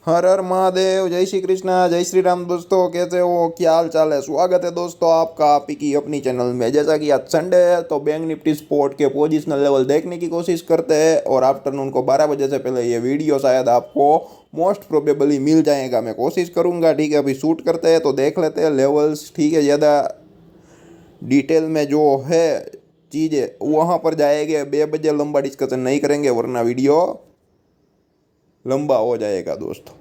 हर हर महादेव, जय श्री कृष्णा, जय श्री राम। दोस्तों कैसे हो, क्या हाल चाल है। स्वागत है दोस्तों आपका आप ही की अपनी चैनल में। जैसा कि आज संडे है तो बैंक निफ्टी स्पोर्ट के पोजिशनल लेवल देखने की कोशिश करते हैं और आफ्टरनून को 12 बजे से पहले ये वीडियो शायद आपको मोस्ट प्रोबेबली मिल जाएगा। मैं कोशिश करूंगा। ठीक है, अभी शूट करते हैं तो देख लेते हैं लेवल्स। ठीक है, ज़्यादा डिटेल में जो है चीज़ें वहाँ पर जाएंगे। 2 बजे लंबा डिस्कशन नहीं करेंगे वरना वीडियो लंबा हो जाएगा दोस्तों।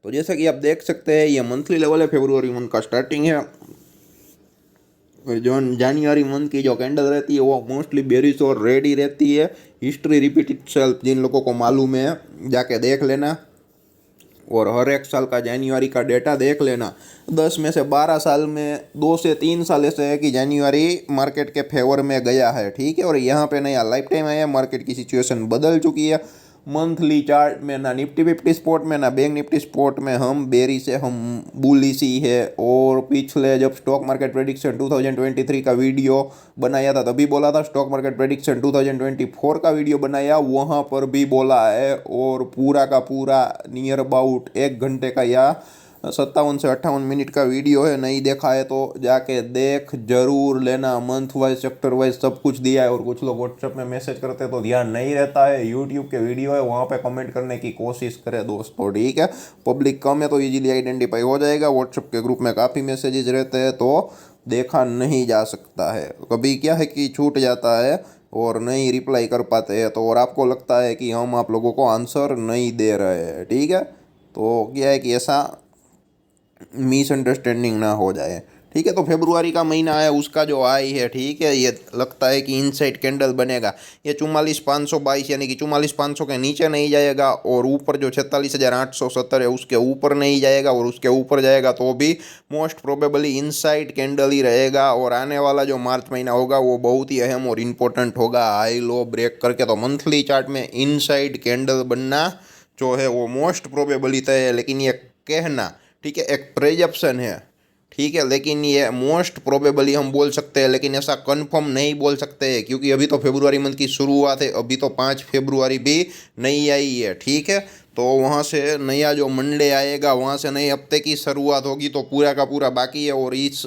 तो जैसा कि आप देख सकते हैं ये मंथली लेवल है, फरवरी मंथ का स्टार्टिंग है। और जो जनवरी मंथ की जो कैंडल रहती है वो मोस्टली बेरिश और रेड ही रहती है। हिस्ट्री रिपीट इटसेल्फ, जिन लोगों को मालूम है जाके देख लेना। और हर एक साल का जनवरी का डेटा देख लेना। 10 में से 12 साल में 2 से 3 साल ऐसे है कि जनवरी मार्केट के फेवर में गया है। ठीक है, और यहाँ पे नया लाइफ टाइम आया, मार्केट की सिचुएशन बदल चुकी है। मंथली चार्ट में ना निफ्टी फिफ्टी स्पॉट में ना बैंक निफ्टी स्पॉट में हम बेरी से हम बुली सी है। और पिछले जब स्टॉक मार्केट प्रेडिक्शन 2023 का वीडियो बनाया था तभी बोला था। स्टॉक मार्केट प्रेडिक्शन 2024 का वीडियो बनाया, वहाँ पर भी बोला है। और पूरा का पूरा नियर अबाउट 1 घंटे का या 57 से 58 मिनट का वीडियो है। नहीं देखा है तो जाके देख जरूर लेना। मंथ वाइज सेक्टर वाइज सब कुछ दिया है। और कुछ लोग व्हाट्सएप में मैसेज करते हैं तो ध्यान नहीं रहता है। यूट्यूब के वीडियो है, वहाँ पे कमेंट करने की कोशिश करें दोस्तों। ठीक है, पब्लिक कम है तो इजीली आइडेंटिफाई हो जाएगा। व्हाट्सएप के ग्रुप में काफ़ी मैसेजेस रहते हैं तो देखा नहीं जा सकता है। कभी क्या है कि छूट जाता है और नहीं रिप्लाई कर पाते हैं तो, और आपको लगता है कि हम आप लोगों को आंसर नहीं दे रहे हैं। ठीक है, तो क्या है कि ऐसा मिसअंडरस्टैंडिंग ना हो जाए। ठीक है, तो फेब्रुआरी का महीना है, उसका जो आई है, ठीक है, ये लगता है कि इनसाइड कैंडल बनेगा। ये 44,522 यानी कि 44,500 के नीचे नहीं जाएगा और ऊपर जो 46,870 है उसके ऊपर नहीं जाएगा। और उसके ऊपर जाएगा तो भी मोस्ट प्रोबेबली इनसाइड कैंडल ही रहेगा। और आने वाला जो मार्च महीना होगा वो बहुत ही अहम और इम्पोर्टेंट होगा, हाई लो ब्रेक करके। तो मंथली चार्ट में इनसाइड कैंडल बनना जो है वो मोस्ट प्रोबेबली तय है। लेकिन ये कहना, ठीक है, एक प्रेजप्शन है। ठीक है, लेकिन ये मोस्ट प्रोबेबली हम बोल सकते हैं, लेकिन ऐसा कंफर्म नहीं बोल सकते हैं क्योंकि अभी तो फेब्रुआरी मंथ की शुरुआत है। अभी तो 5 फरवरी भी नहीं आई है। ठीक है, तो वहाँ से नया जो मंडे आएगा, वहाँ से नए हफ्ते की शुरुआत होगी तो पूरा का पूरा बाकी है। और इस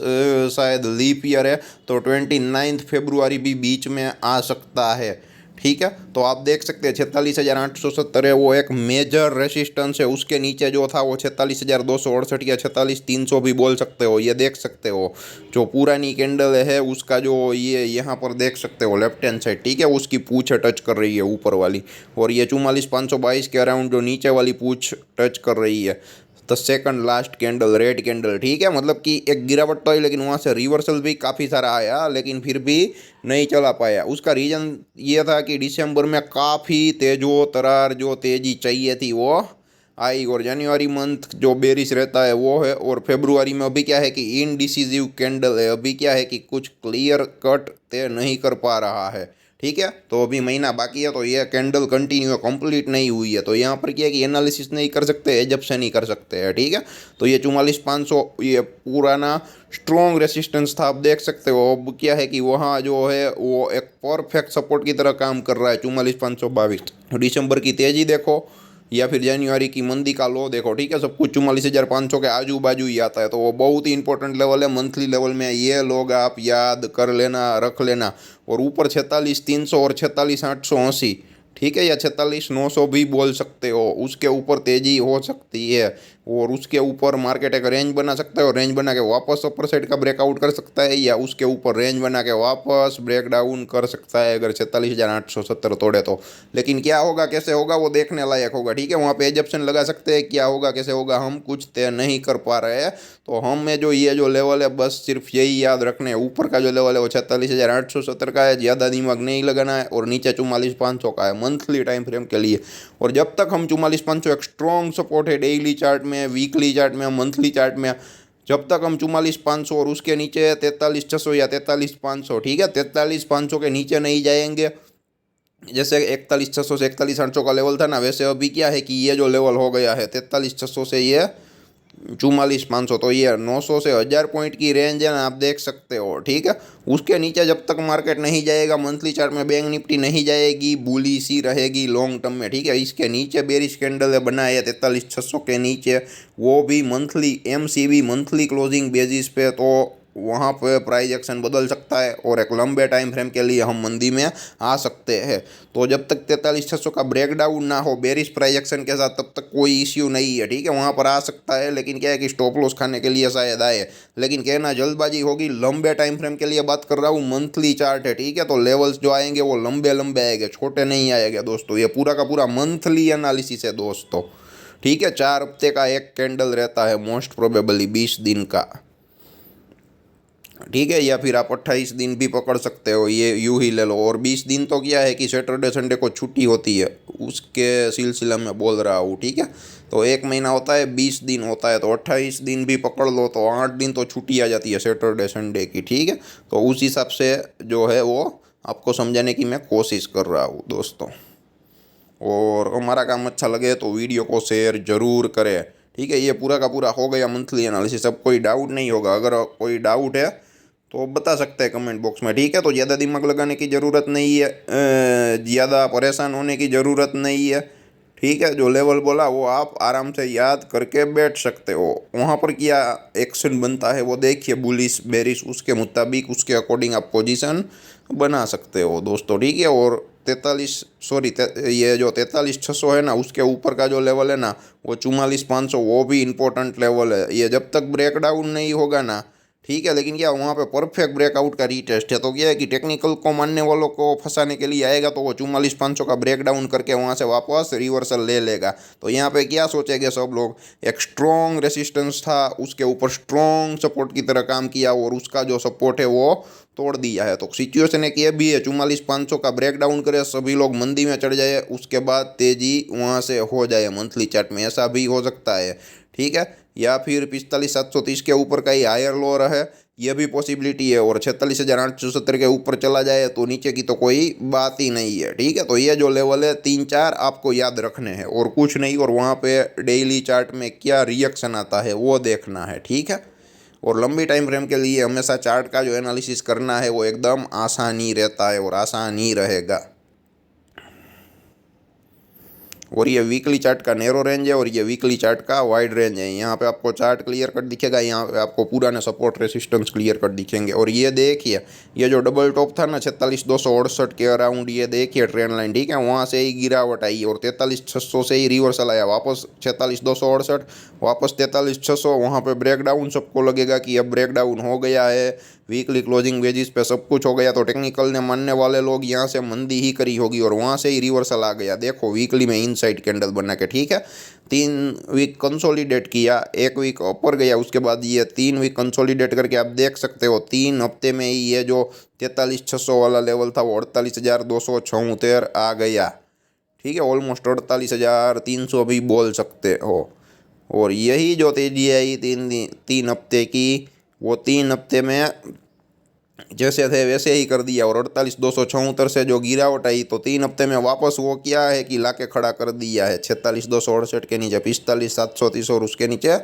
शायद लीप ईयर है तो 29 फरवरी भी बीच में आ सकता है। ठीक है, तो आप देख सकते हैं 46,870 है वो एक मेजर रेसिस्टेंस है। उसके नीचे जो था वो 46,268 या 46,300 भी बोल सकते हो। ये देख सकते हो जो पुरानी कैंडल है उसका जो ये यहाँ पर देख सकते हो लेफ्ट हैंड साइड। ठीक है, उसकी पूछ टच कर रही है ऊपर वाली। और ये 44,522 के अराउंड जो नीचे वाली पूछ टच कर रही है। The second last candle red candle. ठीक है, मतलब कि एक गिरावट तो आई लेकिन वहाँ से रिवर्सल भी काफ़ी सारा आया लेकिन फिर भी नहीं चला पाया। उसका रीज़न ये था कि दिसंबर में काफ़ी तेजो तरार जो तेज़ी चाहिए थी वो आई। और जनवरी मंथ जो बेरिश रहता है वो है। और फेब्रुआरी में अभी क्या है कि इनडिसिजिव कैंडल है। अभी क्या है कि कुछ क्लियर कट तय नहीं कर पा रहा है। ठीक है, तो अभी महीना बाकी है तो ये कैंडल कंटिन्यू कंप्लीट नहीं हुई है। तो यहाँ पर क्या है कि एनालिसिस नहीं कर सकते, एजप्शन नहीं कर सकते हैं। ठीक है, तो ये 44,500 ये पुराना स्ट्रॉन्ग रेसिस्टेंस था, आप देख सकते हो। अब क्या है कि वहाँ जो है वो एक परफेक्ट सपोर्ट की तरह काम कर रहा है 44,522। दिसंबर की तेज़ी देखो या फिर जनवरी की मंदी का लो देखो। ठीक है, सब कुछ 44,500 के आजू बाजू ही आता है। तो वो बहुत ही इंपॉर्टेंट लेवल है मंथली लेवल में। ये लोग आप याद कर लेना, रख लेना। और ऊपर 46,300 और 46,880, ठीक है, या 46,900 भी बोल सकते हो, उसके ऊपर तेज़ी हो सकती है। और उसके ऊपर मार्केट एक रेंज बना सकता है और रेंज बना के वापस अपर साइड का ब्रेकआउट कर सकता है, या उसके ऊपर रेंज बना के वापस ब्रेक डाउन कर सकता है अगर 46,870 तोड़े तो। लेकिन क्या होगा कैसे होगा वो देखने लायक होगा। ठीक है, वहाँ पे एजप्शन लगा सकते हैं, क्या होगा कैसे होगा हम कुछ तय नहीं कर पा रहे हैं। तो हमें जो ये जो लेवल है बस सिर्फ यही याद रखने हैं, ऊपर का जो लेवल है वो 46,870 का है, ज़्यादा दिमाग नहीं लगाना है। और नीचे 44,500 का है मंथली टाइम फ्रेम के लिए। और जब तक हम 44,500 एक स्ट्रॉन्ग सपोर्ट है डेली चार्ट में, वीकली चार्ट में, मंथली चार्ट में, जब तक हम 44,500 और उसके नीचे 43,600 या 43,500, ठीक है, 43,500 के नीचे नहीं जाएंगे। जैसे 41,600 से 41,800 का लेवल था ना, वैसे अभी क्या है कि ये जो लेवल हो गया है 43,600 से ये 44,500, तो ये 900 से 1000 पॉइंट की रेंज है ना, आप देख सकते हो। ठीक है, उसके नीचे जब तक मार्केट नहीं जाएगा, मंथली चार्ट में बैंक निफ्टी नहीं जाएगी, बुली सी रहेगी लॉन्ग टर्म में। ठीक है, इसके नीचे बेरिश कैंडल है बना है 43,600 के नीचे, वो भी monthly MCB monthly closing basis पे, तो वहाँ पे प्राइस एक्शन बदल सकता है और एक लंबे टाइम फ्रेम के लिए हम मंदी में आ सकते हैं। तो जब तक 43,600 का ब्रेकडाउन ना हो बेरिश प्राइस एक्शन के साथ, तब तक कोई इश्यू नहीं है। ठीक है, वहाँ पर आ सकता है, लेकिन क्या है कि स्टॉप लॉस खाने के लिए शायद आए, लेकिन कहना जल्दबाजी होगी। लंबे टाइम फ्रेम के लिए बात कर रहा हूँ, मंथली चार्ट है। ठीक है, तो लेवल्स जो आएंगे वो लंबे लंबे आएंगे, छोटे नहीं आएंगे दोस्तों। ये पूरा का पूरा मंथली एनालिसिस है दोस्तों। ठीक है, 4 हफ्ते का एक कैंडल रहता है मोस्ट प्रोबेबली, 20 दिन का। ठीक है, या फिर आप 28 दिन भी पकड़ सकते हो, ये यूँ ही ले लो। और 20 दिन तो क्या है कि सैटरडे संडे को छुट्टी होती है, उसके सिलसिले में बोल रहा हूँ। ठीक है, तो एक महीना होता है 20 दिन होता है, तो 28 दिन भी पकड़ लो तो 8 दिन तो छुट्टी आ जाती है सैटरडे संडे की। ठीक है, तो उस हिसाब से जो है वो आपको समझाने की मैं कोशिश कर रहा हूँ दोस्तों। और हमारा काम अच्छा लगे तो वीडियो को शेयर ज़रूर करें। ठीक है, ये पूरा का पूरा हो गया मंथली एनालिसिस। अब कोई डाउट नहीं होगा, अगर कोई डाउट है तो बता सकते हैं कमेंट बॉक्स में। ठीक है, तो ज़्यादा दिमाग लगाने की ज़रूरत नहीं है, ज़्यादा परेशान होने की ज़रूरत नहीं है। ठीक है, जो लेवल बोला वो आप आराम से याद करके बैठ सकते हो। वहाँ पर क्या एक्शन बनता है वो देखिए, बुलिश बेरिश, उसके मुताबिक उसके अकॉर्डिंग आप पोजीशन बना सकते हो दोस्तों। ठीक है, और 43 जो 43,600 है ना, उसके ऊपर का जो लेवल है ना, वो 44,500, वो भी इम्पोर्टेंट लेवल है। ये जब तक ब्रेकडाउन नहीं होगा ना, ठीक है, लेकिन क्या वहाँ पे परफेक्ट ब्रेकआउट का रीटेस्ट है, तो क्या है कि टेक्निकल को मानने वालों को फंसाने के लिए आएगा, तो वो 44,500 का ब्रेकडाउन करके वहाँ से वापस रिवर्सल ले लेगा। तो यहाँ पे क्या सोचेंगे सब लोग, एक स्ट्रॉन्ग रेसिस्टेंस था, उसके ऊपर स्ट्रॉन्ग सपोर्ट की तरह काम किया और उसका जो सपोर्ट है वो तोड़ दिया है। तो सिचुएशन एक ये भी है, 44,500 का ब्रेकडाउन करे, सभी लोग मंदी में चढ़ जाए, उसके बाद तेजी वहाँ से हो जाए मंथली चार्ट में, ऐसा भी हो सकता है। ठीक है, या फिर 45,730 के ऊपर का ही हायर लो रहे, यह भी पॉसिबिलिटी है। और 46,870 के ऊपर चला जाए तो नीचे की तो कोई बात ही नहीं है। ठीक है, तो ये जो लेवल है 3-4 आपको याद रखने हैं और कुछ नहीं। और वहाँ पे डेली चार्ट में क्या रिएक्शन आता है वो देखना है। ठीक है, और लंबी टाइम फ्रेम के लिए हमेशा चार्ट का जो एनालिसिस करना है वो एकदम आसान ही रहता है और आसान ही रहेगा। और ये वीकली चार्ट का नैरो रेंज है और ये वीकली चार्ट का वाइड रेंज है। यहाँ पे आपको चार्ट क्लियर कट दिखेगा, यहाँ पे आपको पूरा ना सपोर्ट रेसिस्टेंस क्लियर कट दिखेंगे। और ये देखिए, ये जो डबल टॉप था ना 46,268 के अराउंड, ये देखिए ट्रेंड लाइन। ठीक है, वहाँ से ही गिरावट आई और 43,600 से ही रिवर्सल आया वापस 46,268, वापस 43,600। वहाँ पे ब्रेकडाउन, सबको लगेगा कि अब ब्रेकडाउन हो गया है, वीकली क्लोजिंग बेसिस पे सब कुछ हो गया, तो टेक्निकल ने मानने वाले लोग यहाँ से मंदी ही करी होगी और वहाँ से ही रिवर्सल आ गया। देखो वीकली में इनसाइड कैंडल बना के। ठीक है, 3 वीक कंसोलिडेट किया, 1 वीक ऊपर गया, उसके बाद ये 3 वीक कंसोलिडेट करके आप देख सकते हो 3 हफ्ते में ही ये जो 43,600 वाला लेवल था वो 48,276 आ गया। ठीक है, ऑलमोस्ट 48,300 भी बोल सकते हो। और यही जो तेजी आई 3 हफ्ते की, वो 3 हफ्ते में जैसे थे वैसे ही कर दिया। और 48,276 से जो गिरावट आई, तो 3 हफ्ते में वापस वो क्या है कि लाके खड़ा कर दिया है 46,268 के नीचे 45,730 और उसके नीचे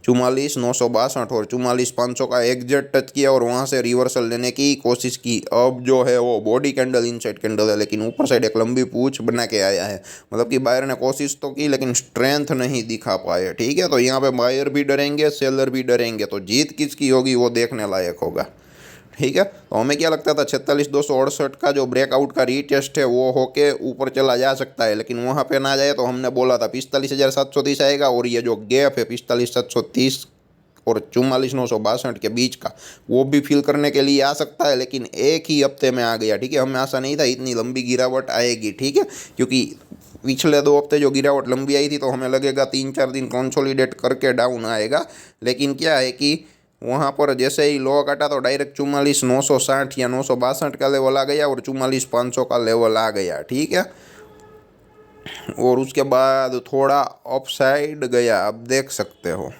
44,962 और 44,500 का एग्जैक्ट टच किया और वहाँ से रिवर्सल लेने की कोशिश की। अब जो है वो बॉडी कैंडल इनसाइड कैंडल है, लेकिन ऊपर साइड एक लंबी पूछ बना के आया है। मतलब कि बायर ने कोशिश तो की लेकिन स्ट्रेंथ नहीं दिखा पाए। ठीक है, तो यहाँ पे बायर भी डरेंगे, सेलर भी डरेंगे, तो जीत किसकी होगी वो देखने लायक होगा। ठीक है, तो हमें क्या लगता था 46,268 का जो ब्रेकआउट का रीटेस्ट है वो होके ऊपर चला जा सकता है, लेकिन वहाँ पे ना जाए। तो हमने बोला था 45,730 आएगा और ये जो गैप है 45,730 और 44,962 के बीच का, वो भी फिल करने के लिए आ सकता है, लेकिन एक ही हफ्ते में आ गया। ठीक है, हमें आशा नहीं था इतनी लंबी गिरावट आएगी। ठीक है, क्योंकि पिछले 2 हफ्ते जो गिरावट लंबी आई थी तो हमें लगेगा 3-4 दिन कंसोलिडेट करके डाउन आएगा, लेकिन क्या है कि वहाँ पर जैसे ही लो काटा तो डायरेक्ट 44,960 या 962 का लेवल आ गया और 44,500 का लेवल आ गया। ठीक है, और उसके बाद थोड़ा अपसाइड गया, आप देख सकते हो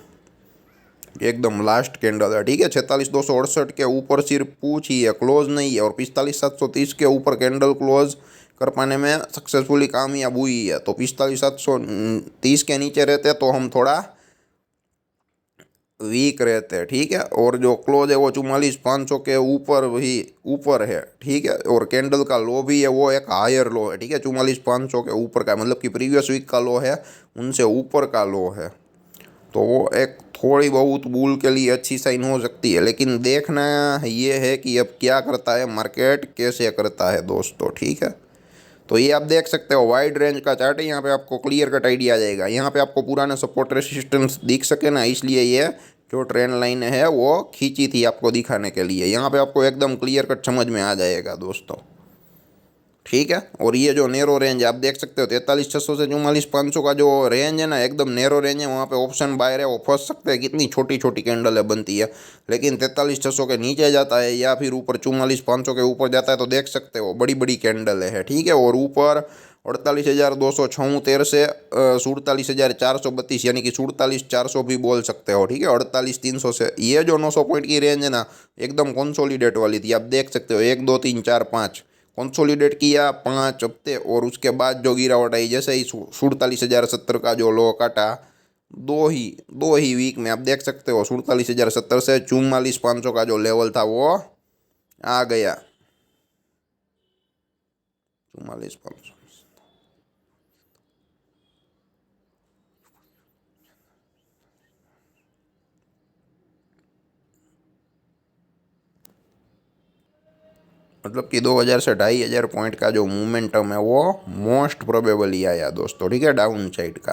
एकदम लास्ट कैंडल है। ठीक है, 46,268 के ऊपर सिर्फ पूछ ही है, क्लोज नहीं है। और 45,730 के ऊपर कैंडल क्लोज कर पाने में सक्सेसफुली कामयाब हुई है। तो 45,730 के नीचे रहते तो हम थोड़ा वीक रहते हैं, ठीक है। और जो क्लोज है वो 44,500 के ऊपर ही ऊपर है, ठीक है। और कैंडल का लो भी है वो एक हायर लो है, ठीक है। 44,500 के ऊपर का मतलब कि प्रीवियस वीक का लो है, उनसे ऊपर का लो है। तो वो एक थोड़ी बहुत बुल के लिए अच्छी साइन हो सकती है, लेकिन देखना ये है कि अब क्या करता है मार्केट, कैसे करता है दोस्तों, ठीक है। तो ये आप देख सकते हो वाइड रेंज का चार्ट है, यहाँ पे आपको क्लियर कट आइडिया आ जाएगा। यहाँ पे आपको पुराना सपोर्ट रेसिस्टेंस दिख सके ना, इसलिए ये जो ट्रेंड लाइन है वो खींची थी आपको दिखाने के लिए। यहाँ पे आपको एकदम क्लियर कट समझ में आ जाएगा दोस्तों, ठीक है। और ये जो नेरो रेंज आप देख सकते हो 43,600 से 44,500 का जो रेंज है ना, एकदम नेरो रेंज है। वहाँ पे ऑप्शन बायर है, वो फंस सकते हैं, कितनी छोटी छोटी कैंडल है बनती है। लेकिन 43,600 के नीचे जाता है या फिर ऊपर 44,500 के ऊपर जाता है तो देख सकते हो बड़ी बड़ी कैंडल है, ठीक है। और ऊपर 48,276 से 47,432 यानी कि 47,400 भी बोल सकते हो, ठीक है। 48,300 से ये जो 900 पॉइंट की रेंज है ना, एकदम कंसोलिडेट वाली थी। आप देख सकते हो 1 2 3 4 5 कंसोलिडेट किया 5 हफ्ते, और उसके बाद जो गिरावट आई, जैसे ही 47,070 का जो लो काटा, दो ही वीक में आप देख सकते हो 47,070 से 44,500 का जो लेवल था वो आ गया 44,500। मतलब कि 2,000 से 2,500 पॉइंट का जो मोमेंटम है वो मोस्ट प्रोबेबली आया दोस्तों, ठीक है, डाउन साइड का।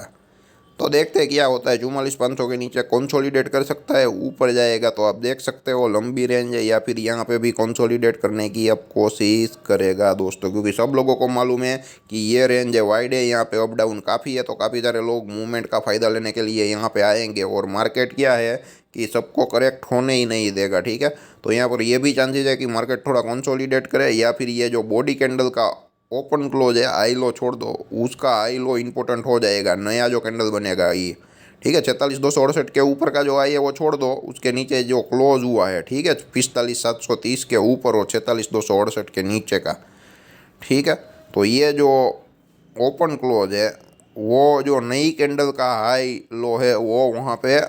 तो देखते हैं क्या होता है। 44,500 के नीचे कंसोलिडेट कर सकता है, ऊपर जाएगा तो आप देख सकते हो लंबी रेंज है, या फिर यहाँ पे भी कंसोलिडेट करने की अब कोशिश करेगा दोस्तों। क्योंकि सब लोगों को मालूम है कि ये रेंज है, वाइड है, यहाँ पे अप डाउन काफ़ी है, तो काफ़ी सारे लोग मूवमेंट का फ़ायदा लेने के लिए यहाँ पे आएंगे। और मार्केट क्या है कि सबको करेक्ट होने ही नहीं देगा, ठीक है। तो यहाँ पर ये भी चांसेस है कि मार्केट थोड़ा कंसोलिडेट करे, या फिर ये जो बॉडी कैंडल का ओपन क्लोज है, आई लो छोड़ दो, उसका आई लो इंपॉर्टेंट हो जाएगा, नया जो कैंडल बनेगा ये, ठीक है। 46,268 के ऊपर का जो आई है वो छोड़ दो, उसके नीचे जो क्लोज हुआ है, ठीक है, 45,730 के ऊपर और 46,268 के नीचे का, ठीक है। तो ये जो ओपन क्लोज है, वो जो नई कैंडल का हाई लो है, वो वहाँ पे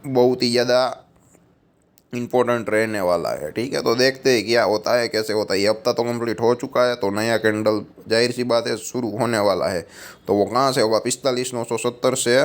बहुत ही ज़्यादा इम्पोर्टेंट रहने वाला है, ठीक है। तो देखते हैं क्या होता है, कैसे होता है। ये हफ्ता तो कंप्लीट हो चुका है, तो नया कैंडल जाहिर सी बात है शुरू होने वाला है। तो वो कहाँ से होगा, 45,970 से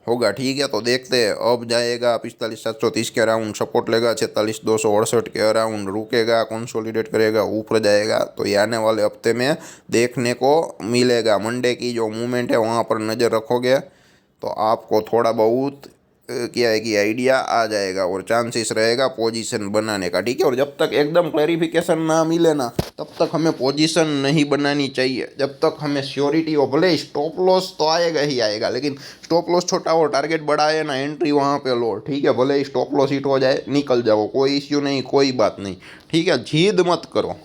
होगा, ठीक है। तो देखते हैं, अब जाएगा 45,730 के अराउंड सपोर्ट लेगा, 46,268 के अराउंड रुकेगा, कंसोलिडेट करेगा, ऊपर जाएगा। तो ये आने वाले हफ्ते में देखने को मिलेगा। मंडे की जो मूवमेंट है वहाँ पर नज़र रखोगे तो आपको थोड़ा बहुत क्या है कि आइडिया आ जाएगा और चांसेस रहेगा पोजीशन बनाने का, ठीक है। और जब तक एकदम क्लैरिफिकेशन ना मिले ना, तब तक हमें पोजीशन नहीं बनानी चाहिए। जब तक हमें श्योरिटी हो, भले स्टॉप लॉस तो आएगा ही आएगा, लेकिन स्टॉप लॉस छोटा हो, टारगेट बड़ा है ना, एंट्री वहाँ पे लो, ठीक है। भले स्टॉप लॉस हिट हो जाए, निकल जाओ, कोई इश्यू नहीं, कोई बात नहीं, ठीक है। जिद मत करो।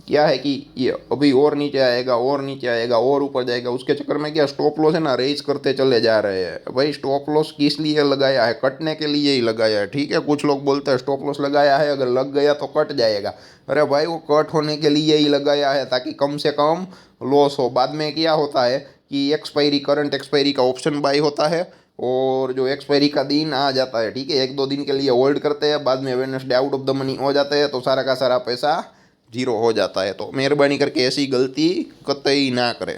क्या है कि ये अभी और नीचे आएगा, और नीचे आएगा, और ऊपर जाएगा, उसके चक्कर में क्या स्टॉप लॉस है ना रेज करते चले जा रहे हैं। भाई स्टॉप लॉस किस लिए लगाया है, कटने के लिए ही लगाया है, ठीक है। कुछ लोग बोलते हैं स्टॉप लॉस लगाया है, अगर लग गया तो कट जाएगा। अरे भाई वो कट होने के लिए ही लगाया है, ताकि कम से कम लॉस हो। बाद में क्या होता है कि एक्सपायरी, करंट एक्सपायरी का ऑप्शन बाई होता है, और जो एक्सपायरी का दिन आ जाता है, ठीक है, 1 2 दिन के लिए होल्ड करते हैं, बाद में Wednesday out of the money हो जाते हैं, तो सारा का सारा पैसा जीरो हो जाता है। तो मेहरबानी करके ऐसी गलती कतई ना करें।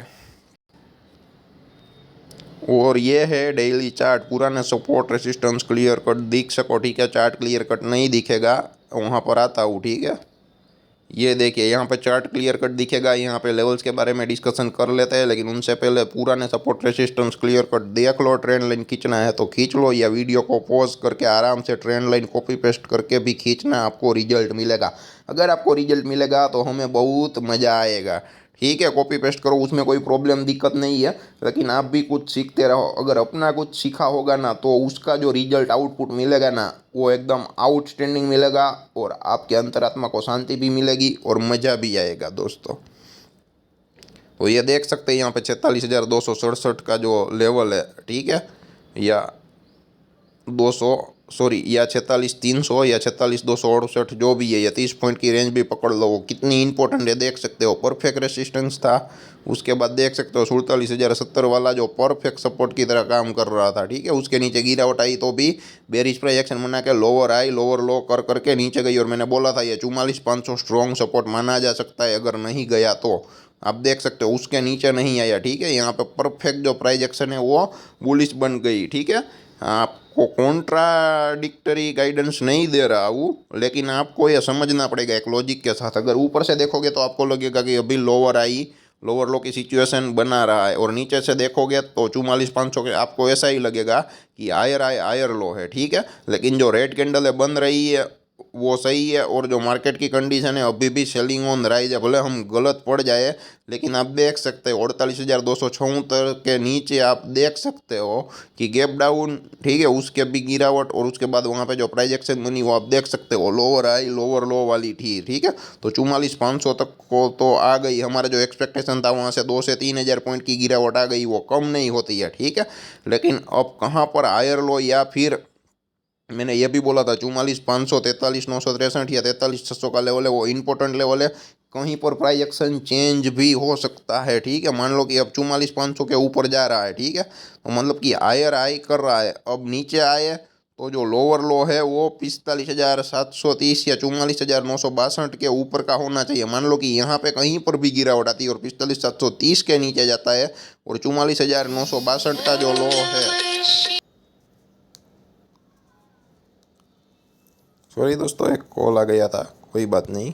और ये है डेली चार्ट, पुराने सपोर्ट रेसिस्टेंस क्लियर कट दिख सको, ठीक है। चार्ट क्लियर कट नहीं दिखेगा, वहाँ पर आता हूँ, ठीक है। ये देखिए यहाँ पे चार्ट क्लियर कट दिखेगा, यहाँ पे लेवल्स के बारे में डिस्कशन कर लेते हैं, लेकिन उनसे पहले पुराने सपोर्ट रेसिस्टेंस क्लियर कट देख लो। ट्रेंड लाइन खींचना है तो खींच लो, या वीडियो को पॉज करके आराम से ट्रेंड लाइन कॉपी पेस्ट करके भी खींचना, आपको रिजल्ट मिलेगा। अगर आपको रिजल्ट मिलेगा तो हमें बहुत मज़ा आएगा, ठीक है। कॉपी पेस्ट करो, उसमें कोई प्रॉब्लम दिक्कत नहीं है, लेकिन आप भी कुछ सीखते रहो। अगर अपना कुछ सीखा होगा ना, तो उसका जो रिजल्ट आउटपुट मिलेगा ना, वो एकदम आउटस्टैंडिंग मिलेगा, और आपके अंतरात्मा को शांति भी मिलेगी और मज़ा भी आएगा दोस्तों। तो ये देख सकते हैं यहाँ पे 46,267 का जो लेवल है, ठीक है, या 200 सॉरी, या 46,300 या 46,268 जो भी है, या 30 पॉइंट की रेंज भी पकड़ लो, वो कितनी इंपॉर्टेंट है देख सकते हो। परफेक्ट रेसिस्टेंस था। उसके बाद देख सकते हो 47,070 वाला जो परफेक्ट सपोर्ट की तरह काम कर रहा था, ठीक है। उसके नीचे गिरावट आई तो भी बेरिश प्रोजेक्शन बना के लोअर आई, लोअर लो कर करके नीचे गई, और मैंने बोला था ये 44,500 स्ट्रॉन्ग सपोर्ट माना जा सकता है अगर नहीं गया तो। आप देख सकते हो उसके नीचे नहीं आया, ठीक है। यहाँ पे परफेक्ट जो प्राइस एक्शन है वो बुलिश बन गई, ठीक है। आपको कॉन्ट्राडिक्टरी गाइडेंस नहीं दे रहा हूँ, लेकिन आपको यह समझना पड़ेगा एक लॉजिक के साथ। अगर ऊपर से देखोगे तो आपको लगेगा कि अभी लोअर आई, लोअर लो की सिचुएशन बना रहा है, और नीचे से देखोगे तो 44,500 के आपको ऐसा ही लगेगा कि हायर हाई हायर लो है, ठीक है। लेकिन जो रेड कैंडल है बन रही है वो सही है, और जो मार्केट की कंडीशन है अभी भी सेलिंग ऑन राइज है। भले हम गलत पड़ जाए, लेकिन आप देख सकते हो 48,276 के नीचे आप देख सकते हो कि गैप डाउन, ठीक है, उसके भी गिरावट, और उसके बाद वहाँ पे जो प्राइस एक्शन बनी वो आप देख सकते हो लोअर हाई लोअर लो वाली थी, ठीक है। तो 44,500 तक को तो आ गई। हमारा जो एक्सपेक्टेशन था वहाँ से 2 से 3 हज़ार पॉइंट की गिरावट आ गई, वो कम नहीं होती है, ठीक है। लेकिन अब कहाँ पर हायर लो, या फिर मैंने ये भी बोला था 44,500, 43,963 या 43,600 का लेवल है, वो इंपॉर्टेंट लेवल है। कहीं पर प्राइस एक्शन चेंज भी हो सकता है, ठीक है। मान लो कि अब 44,500 के ऊपर जा रहा है, ठीक है, तो मतलब कि हायर हाई कर रहा है, अब नीचे आए तो जो लोअर लो है वो 45,730 या 44,962 के ऊपर का होना चाहिए। मान लो कि यहाँ पे कहीं पर भी गिरावट आती है और 45,730 के नीचे जाता है, और 44,962 का जो लो है। सॉरी दोस्तों, एक कॉल आ गया था, कोई बात नहीं।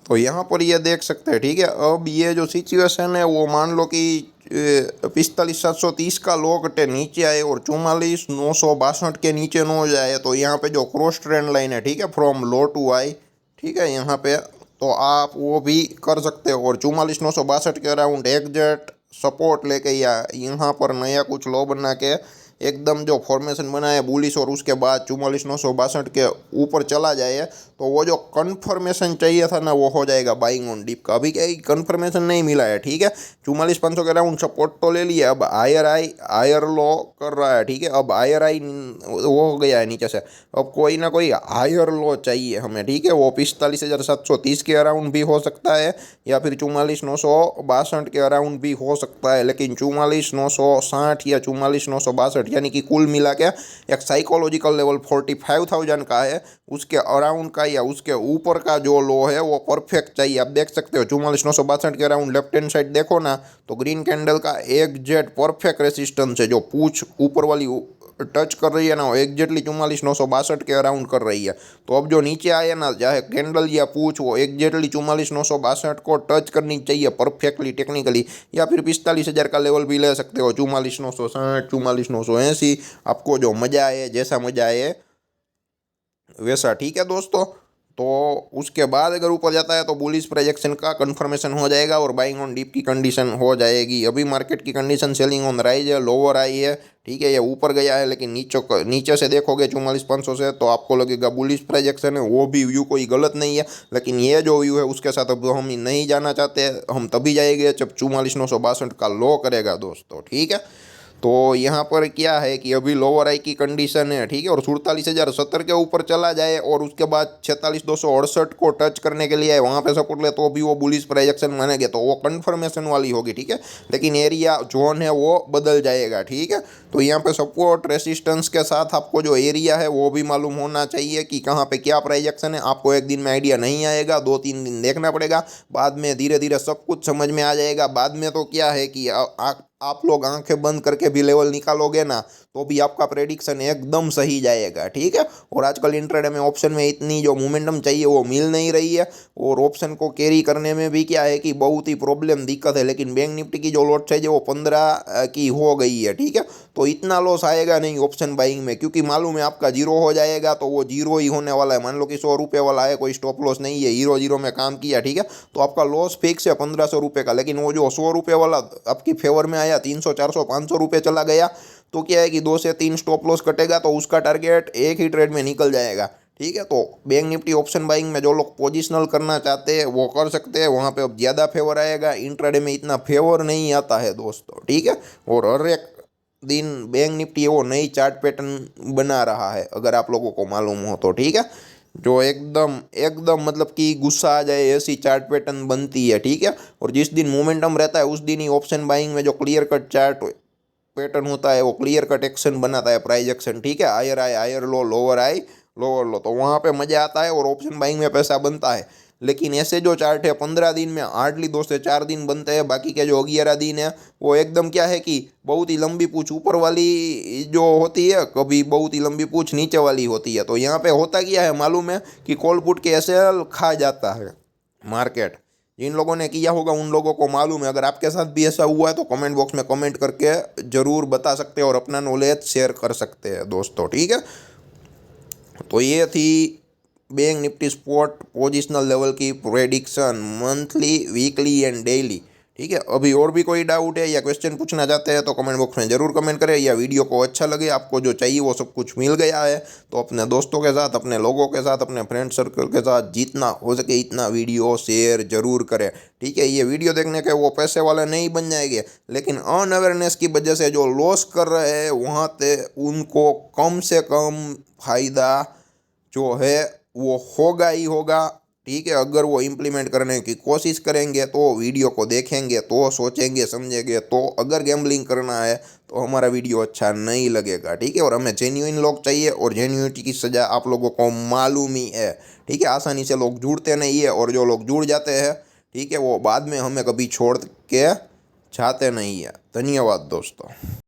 तो यहाँ पर ये देख सकते हैं, ठीक है। अब ये जो सिचुएशन है वो मान लो कि 45,730 का लो कटे नीचे आए और 44,962 के नीचे न जाए, तो यहाँ पे जो क्रॉस ट्रेंड लाइन है, ठीक है, फ्रॉम लो टू हाई, ठीक है, यहाँ पे तो आप वो भी कर सकते हो, और 44,962 के अराउंड एग्जैक्ट सपोर्ट लेके या यहाँ पर नया कुछ लो बना के एकदम जो फॉर्मेशन बनाए बुलिश, और उसके बाद 44,962 के ऊपर चला जाए, तो वो जो कन्फर्मेशन चाहिए था ना वो हो जाएगा बाइंग ऑन डिप का। अभी क्या कन्फर्मेशन नहीं मिला है, ठीक है। 44,500 के राउंड सपोर्ट तो ले लिया, अब हायर आई हायर लो कर रहा है, ठीक है। अब हायर आई वो हो गया है नीचे से, अब कोई ना कोई हायर लो चाहिए हमें, ठीक है। वो 45,730 के अराउंड भी हो सकता है, या फिर 44,962 के अराउंड भी हो सकता है, लेकिन 44,960 या 44,962 यानी कि कुल मिला के एक साइकोलॉजिकल लेवल 45,000 का है, उसके अराउंड का या उसके ऊपर का जो लो है वो परफेक्ट चाहिए। आप देख सकते हो 44,962 के अराउंड लेफ्ट हैंड साइड देखो ना, तो ग्रीन कैंडल का एग्जैक्ट परफेक्ट रेसिस्टेंस है, जो पूछ ऊपर वाली टच कर रही है ना, वो एग्जैक्टली 44,962 के अराउंड कर रही है। तो अब जो नीचे आए ना, चाहे कैंडल या पूछ, वो एग्जैक्टली 44,962 को टच करनी चाहिए परफेक्टली टेक्निकली, या फिर 45,000 का लेवल भी ले सकते हो, 44,960, 44,980, आपको जो मज़ा आए, जैसा मज़ा आए वैसा, ठीक है दोस्तों। तो उसके बाद अगर ऊपर जाता है तो बुलिश प्रोजेक्शन का कंफर्मेशन हो जाएगा और बाइंग ऑन डीप की कंडीशन हो जाएगी। अभी मार्केट की कंडीशन सेलिंग ऑन राइज है, लोअर आई है, ठीक है। ये ऊपर गया है, लेकिन नीचे से देखोगे 44,500 से तो आपको लगेगा बुलिश प्रोजेक्शन है। वो भी व्यू कोई गलत नहीं है, लेकिन ये जो व्यू है उसके साथ अब हम नहीं जाना चाहते। हम तभी जाएंगे जब 44,962 का लो करेगा दोस्तों, ठीक है। तो यहाँ पर क्या है कि अभी लोअर आई की कंडीशन है, ठीक है, और 47,070 के ऊपर चला जाए और उसके बाद 46,268 को टच करने के लिए वहाँ पे सपोर्ट ले, तो भी वो बुलिश प्रोजेक्शन मानेंगे, तो वो कंफर्मेशन वाली होगी, ठीक है। लेकिन एरिया जोन है वो बदल जाएगा, ठीक है। तो यहाँ पे सपोर्ट रेसिस्टेंस के साथ आपको जो एरिया है वो भी मालूम होना चाहिए कि कहाँ पे क्या प्रोजेक्शन है। आपको एक दिन में आइडिया नहीं आएगा, 2-3 दिन देखना पड़ेगा, बाद में धीरे धीरे सब कुछ समझ में आ जाएगा। बाद में तो क्या है कि आप लोग आंखें बंद करके भी लेवल निकालोगे ना, तो भी आपका प्रेडिक्शन एकदम सही जाएगा, ठीक है। और आजकल इंट्राडे में ऑप्शन में इतनी जो मोमेंटम चाहिए वो मिल नहीं रही है, और ऑप्शन को कैरी करने में भी क्या है कि बहुत ही प्रॉब्लम दिक्कत है। लेकिन बैंक निफ्टी की जो लॉट साइज है वो 15 की हो गई है, ठीक है। तो इतना लॉस आएगा नहीं ऑप्शन बाइंग में, क्योंकि मालूम है आपका जीरो हो जाएगा, तो वो जीरो ही होने वाला है। मान लो कि 100 रुपये वाला है, कोई स्टॉप लॉस नहीं है, हीरो जीरो में काम किया, ठीक है, तो आपका लॉस फिक्स है 1,500 रुपये का। लेकिन वो जो 100 रुपये वाला आपकी फेवर में आया, 300, 400, 500 रुपये चला गया, तो क्या है कि 2 से 3 स्टॉप लॉस कटेगा, तो उसका टारगेट एक ही ट्रेड में निकल जाएगा, ठीक है। तो बैंक निफ्टी ऑप्शन बाइंग में जो लोग पोजिशनल करना चाहते हैं वो कर सकते हैं, वहाँ पे अब ज़्यादा फेवर आएगा। इंट्राडे में इतना फेवर नहीं आता है दोस्तों, ठीक है। और हर एक दिन बैंक निफ्टी वो नई चार्ट पैटर्न बना रहा है, अगर आप लोगों को मालूम हो तो, ठीक है। जो एकदम एकदम मतलब कि गुस्सा आ जाए ऐसी चार्ट पैटर्न बनती है, ठीक है। और जिस दिन मोमेंटम रहता है उस दिन ही ऑप्शन बाइंग में जो क्लियर कट चार्ट पैटर्न होता है वो क्लियर कट एक्शन बनाता है, प्राइस एक्शन, ठीक है। Higher high higher low, lower high lower low, तो वहाँ पे मज़ा आता है और ऑप्शन बाइंग में पैसा बनता है। लेकिन ऐसे जो चार्ट है 15 दिन में हार्डली 2 से 4 दिन बनते हैं, बाकी के जो 11 दिन है वो एकदम क्या है कि बहुत ही लंबी पूछ ऊपर वाली जो होती है, कभी बहुत ही लंबी पूछ नीचे वाली होती है। तो यहाँ पे होता क्या है मालूम है कि कॉल पुट के ऐसे खा जाता है मार्केट। जिन लोगों ने किया होगा उन लोगों को मालूम है। अगर आपके साथ भी ऐसा हुआ है तो कमेंट बॉक्स में कमेंट करके ज़रूर बता सकते हैं और अपना नॉलेज शेयर कर सकते हैं दोस्तों, ठीक है। तो ये थी bank Nifty spot positional level की prediction monthly, weekly and daily, ठीक है। अभी और भी कोई डाउट है या क्वेश्चन पूछना चाहते हैं तो कमेंट बॉक्स में ज़रूर कमेंट करें। या वीडियो को अच्छा लगे, आपको जो चाहिए वो सब कुछ मिल गया है, तो अपने दोस्तों के साथ, अपने लोगों के साथ, अपने फ्रेंड सर्कल के साथ जितना हो सके इतना वीडियो शेयर ज़रूर करें, ठीक है। ये वीडियो देखने के वो पैसे वाले नहीं बन जाएंगे, लेकिन अनअवेयरनेस की वजह से जो लॉस कर रहे हैं वहाँ पे उनको कम से कम फ़ायदा जो है वो होगा ही होगा, ठीक है। अगर वो इम्प्लीमेंट करने की कोशिश करेंगे तो वीडियो को देखेंगे तो सोचेंगे समझेंगे तो, अगर गैम्बलिंग करना है तो हमारा वीडियो अच्छा नहीं लगेगा, ठीक है। और हमें जेन्युइन लोग चाहिए और जेन्युइनिटी की सज़ा आप लोगों को मालूम ही है, ठीक है। आसानी से लोग जुड़ते नहीं है और जो लोग जुड़ जाते हैं, ठीक है, वो बाद में हमें कभी छोड़ के जाते नहीं है। धन्यवाद दोस्तों।